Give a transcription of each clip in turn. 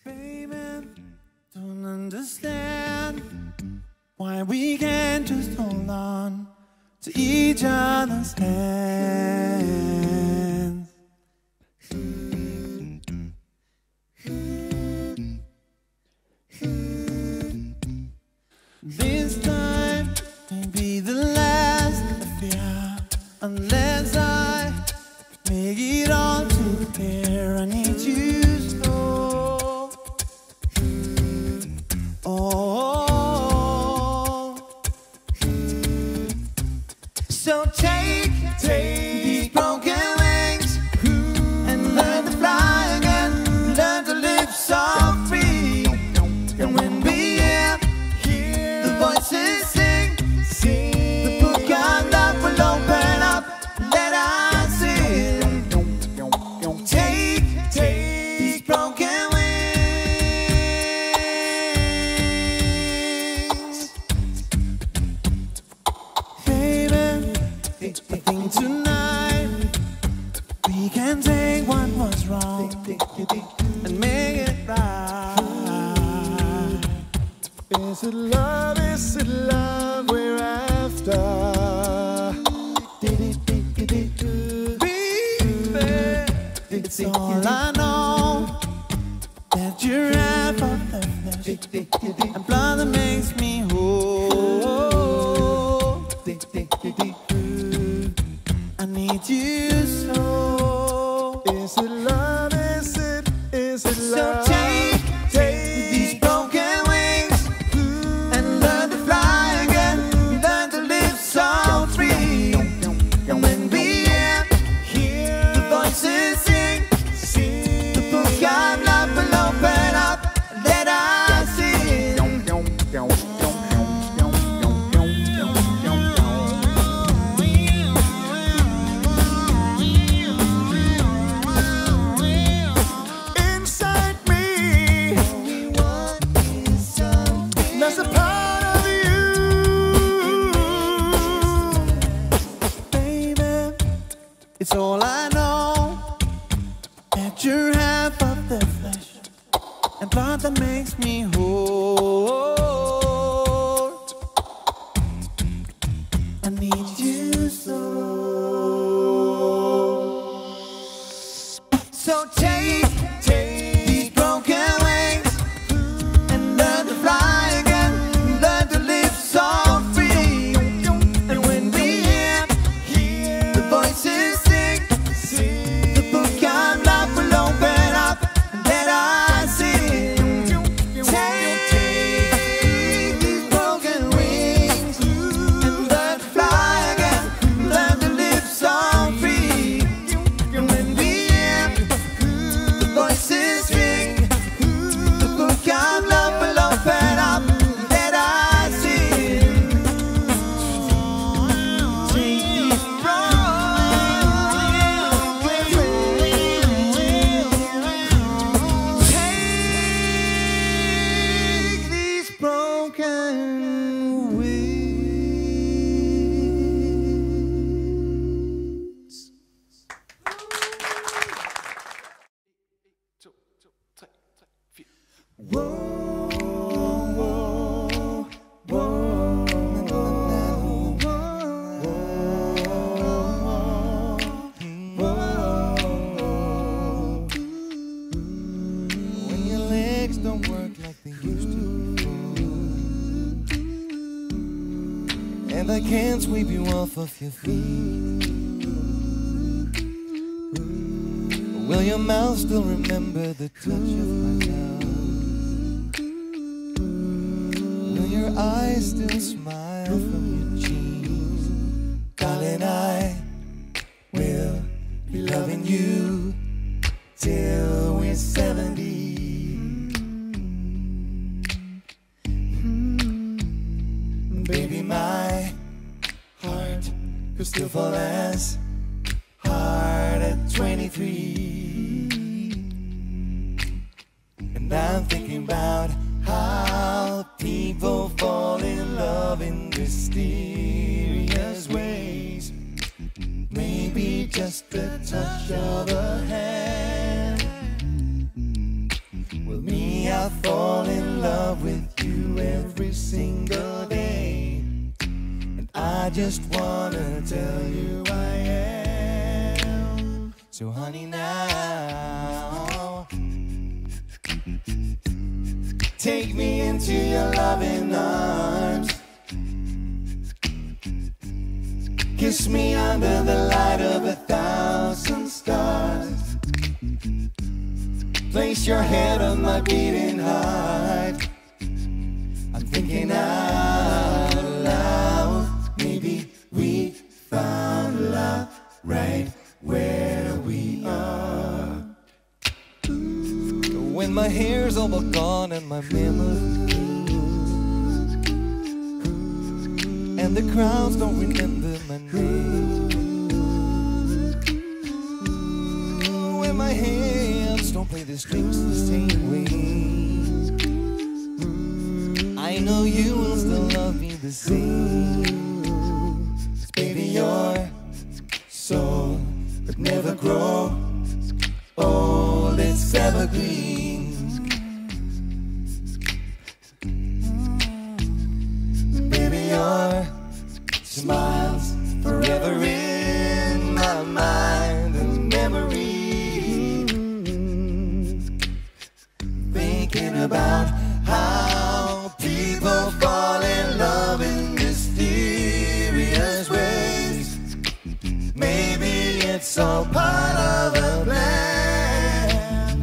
Baby, don't understand why we can't just hold on to each other's hands. This time may be the last affair, unless I make it all too clear. I need you so. Oh, so take these broken wings and learn to fly again, learn to live so free. And when we hear the voices sing, the book of love will open up. Let us in. Take these broken wings. Baby, I think tonight we can take what was wrong and make it right. Is it love we're after? It's all I know, that you're half of the flesh and blood that makes me whole. I need you so. Is it love? Is it love? So take these broken wings and learn to fly again, learn to live so free. And when we hear the voices sing, the book of love will open up. Let us in. Inside me, there's a part of you. Baby, it's all I know, that you're half of the flesh and blood that makes me whole. I need you so. So take these broken wings and learn to fly again, learn to live so free. And when we hear the voices sing, the book of love will open up. Let us in. Take these broken wings and learn to fly again, learn to live so free. And when we hear the voices ring, the book of love will open up. Let us in. Take these broken wings. When your legs don't work like they used to before, and I can't sweep you off of your feet, will your mouth still remember the touch of my mouth? Will your eyes still smile from your cheeks? Darling, I will be loving you till we're 70. Baby, my heart could still fall as hard at 23. And I'm thinking about how people fall in love in mysterious ways. Maybe just a touch of a hand. Well, me, just wanna tell you I am. So honey now, take me into your loving arms. Kiss me under the light of 1,000 stars. Place your head on my beating heart. I'm thinking out loud. Maybe we found love right where we are. When my hair's all but gone and my memory, and the crowds don't remember my name, when my hands don't play the strings the same way, I know you will still love me the same. 'Cause baby, your soul could never grow old, it's evergreen. Baby, your smile's forever in my mind and memory. Thinking about how people fall in love in mysterious ways. Maybe it's all part of a plan,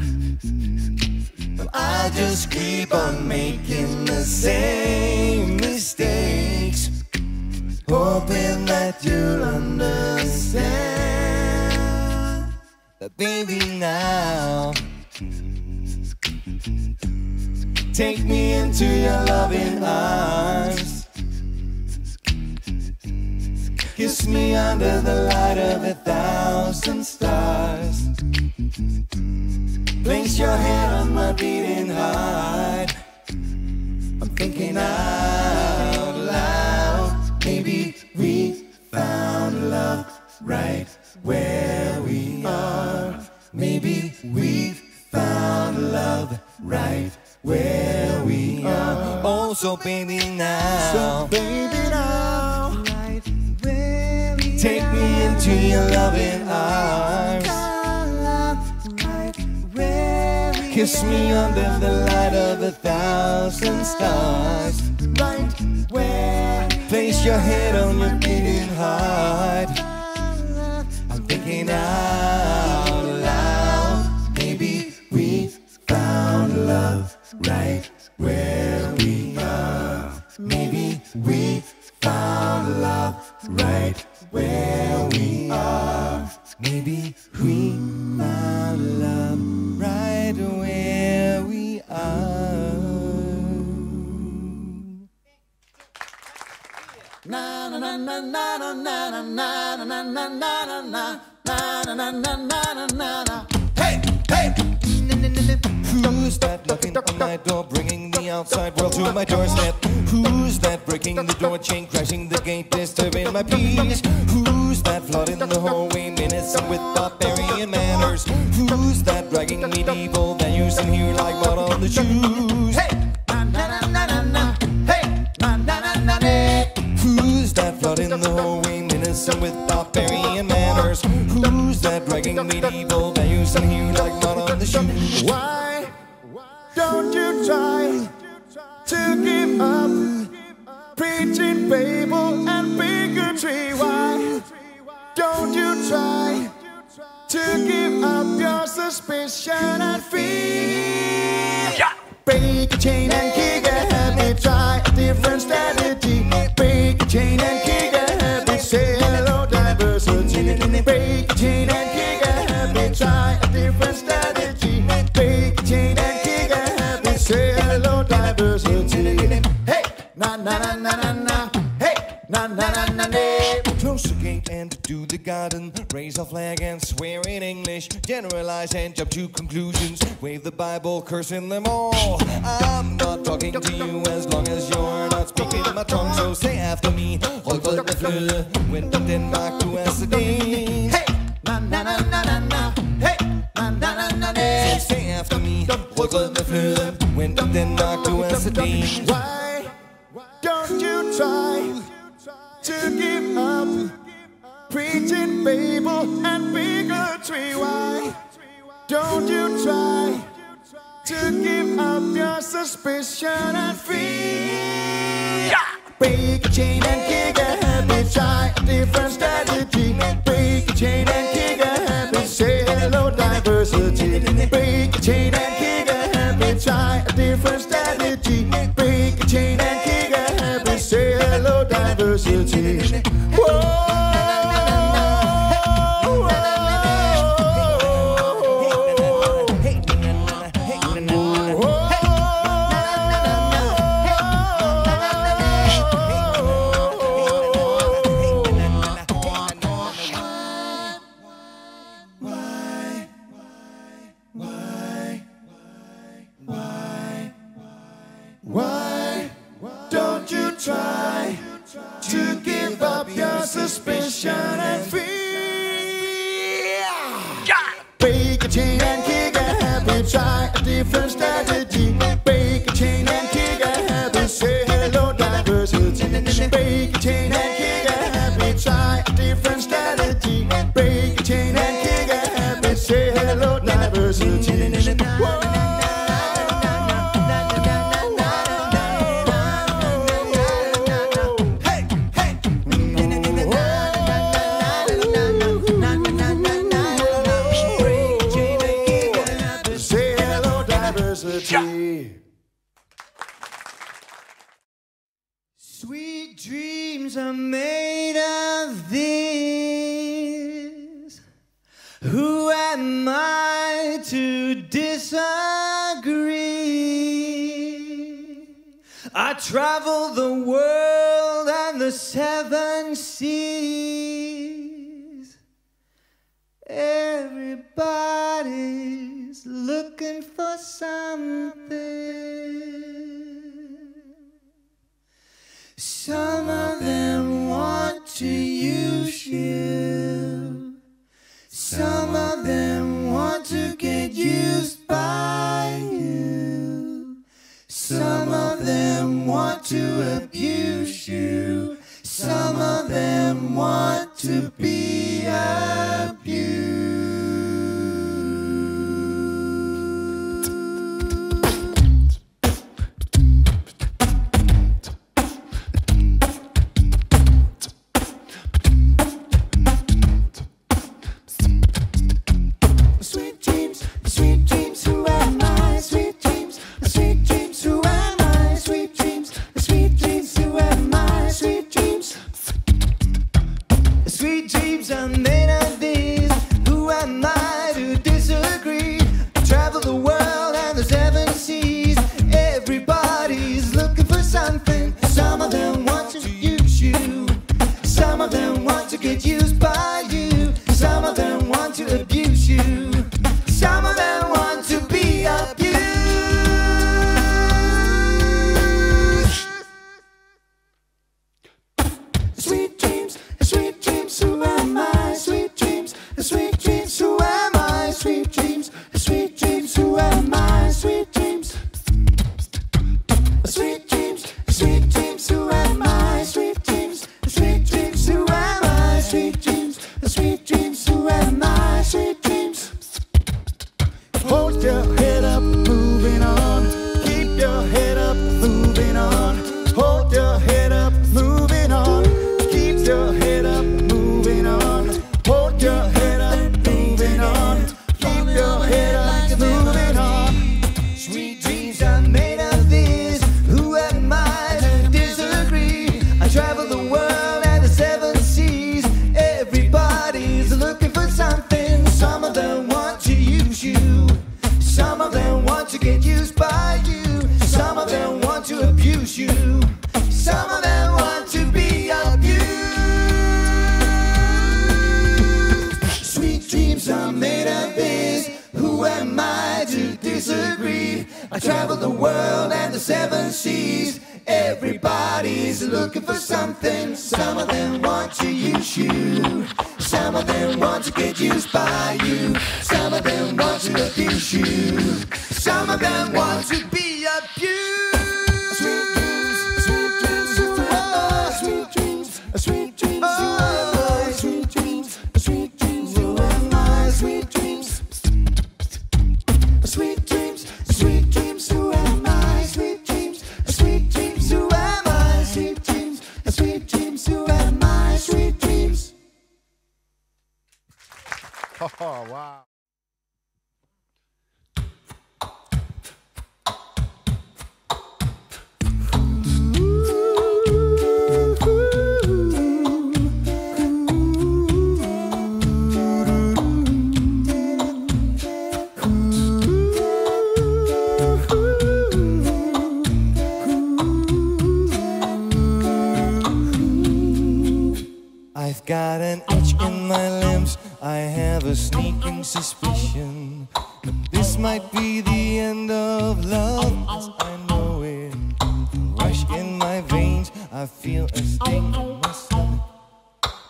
but I just keep on making the same mistakes, hoping that you'll understand. But baby now, take me into your loving arms. Kiss me under the light of 1,000 stars. Place your head on my beating heart. I'm thinking out loud. Maybe we found love right where we are. Maybe we found love right where we are. Oh, so baby now, so baby now, right where we take are. Me into your loving arms. Right where we kiss me under the light of 1,000 stars. Right where place your head on your beating heart. I'm thinking out loud. Maybe we found love right where we are. Maybe we found love right where we are. Maybe we found love right where we are. Na na na na na na na na na na na na na na na na. Hey, hey. Who's that knocking on my door, bringing the outside world to my doorstep? Who's that breaking the door chain, crashing the gate, disturbing my peace? Who's that flooding the hallway, menacing with barbarian manners? Who's that dragging medieval values in here like mud on the shoes? Hey, na na na na na, hey, na na na na na. Who's that flooding the hallway, menacing with barbarian manners? Who's that dragging medieval values in here like mud on the shoes? Why don't you try to give up preaching Babel and bigotry? Why don't you try to give up your suspicion and fear? Yeah. Break a chain and kick a habit, try a different strategy. Break a chain and kick a habit, say hello diversity. Break a chain and kick a habit, try a different strategy. Break a chain and kick a habit, say hello diversity. Hey, na na na na na na. Hey, na na na na na. Close the gate and do the garden. Raise a flag and swear in English. Generalize and jump to conclusions. Wave the Bible, cursing them all. I'm not talking to you as long as you're not speaking my tongue. So say after me, Holger the Fleur went up Denmark to Amsterdam. Hey, na na na na na na. Hey, na na na na na. So say after me, Holger the Fleur went up Denmark to Amsterdam. Why don't you try to give preaching Babel and bigotry. Why don't you try to give up your suspicion and fear? Break a chain and kick a habit, try a different strategy. Break a chain and kick a habit, say hello diversity. Break a chain and kick a habit, try a different strategy. Break a chain and kick a habit, say hello diversity. Whoa. Why don't you try to give up your suspicion and fear? Break a chain and kick a habit, try a different strategy. Break a chain and kick a habit, say hello diversity. Break a chain and kick a habit, try a different strategy. Break a chain and kick a habit, say hello diversity. Whoa. Sweet dreams are made of this. Who am I to disagree? I travel the world and the 7 seas. Everybody's looking for something. Some of them want to use you. Some of them want to get used by you. Some of them want to abuse you. Some of them want to be abused. I travel the world and the 7 seas. Everybody's looking for something. Some of them want to use you. Some of them want to get used by you. Some of them want to abuse you. Some of them want to be abused. Sweet dreams, sweet dreams, sweet dreams, sweet dreams, sweet dreams, sweet dreams. suspicion that this might be the end of love as I know it. Rush in my veins, I feel a sting in my stomach.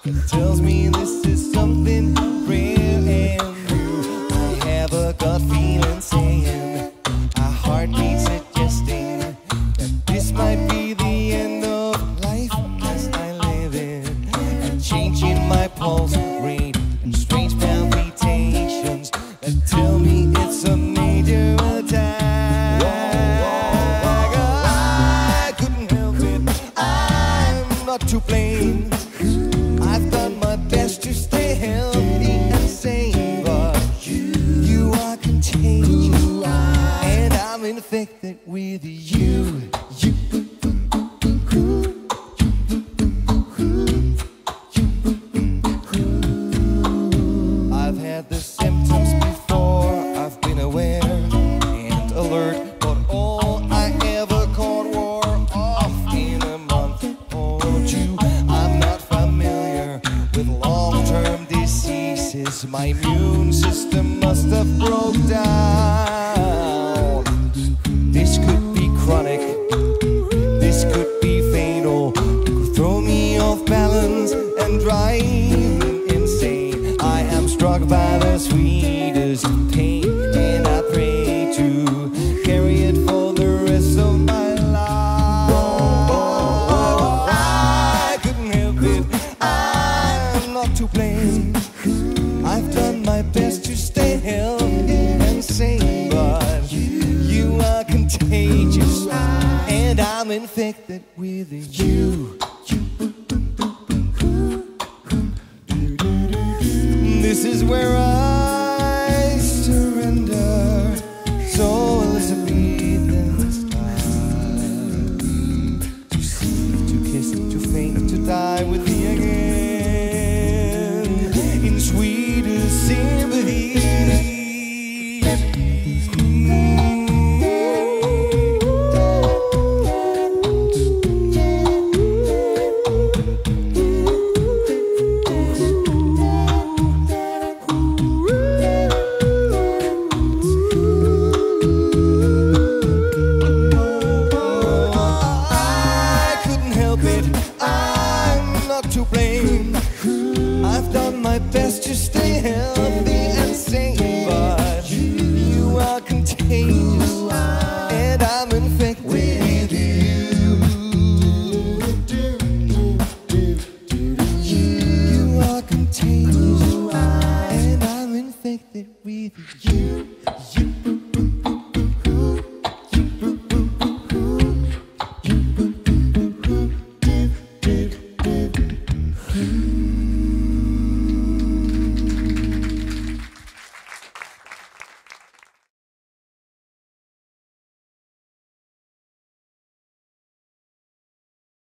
It tells me this is something rare and new. I have a gut feeling saying, a heartbeat suggesting that this might be the end of life as I live it. A change in my pulse rate and strange palpitations that tell me it's a major attack. I couldn't help it, I'm not to blame. I've done my best to stay healthy and sane, but you are contagious, and I'm infected with you. I've had the symptoms before, I've been aware and alert, but all I ever caught wore off in a month or two. I'm not familiar with long-term diseases. My immune system must have broke down. This could be chronic, this could be fatal, could throw me off balance and drive me insane. I am struck by the sweetest pain, and I pray to carry it for the rest of my life. I couldn't help it, I'm not to blame. I've done my best to stay healthy and sane, but you are contagious, and I'm infected with you. This is where I surrender, so Elizabethan style, to see, to kiss, to faint, to die with me again, in sweetest sympathy. I've done my best to stay healthy and sane, but you are contagious.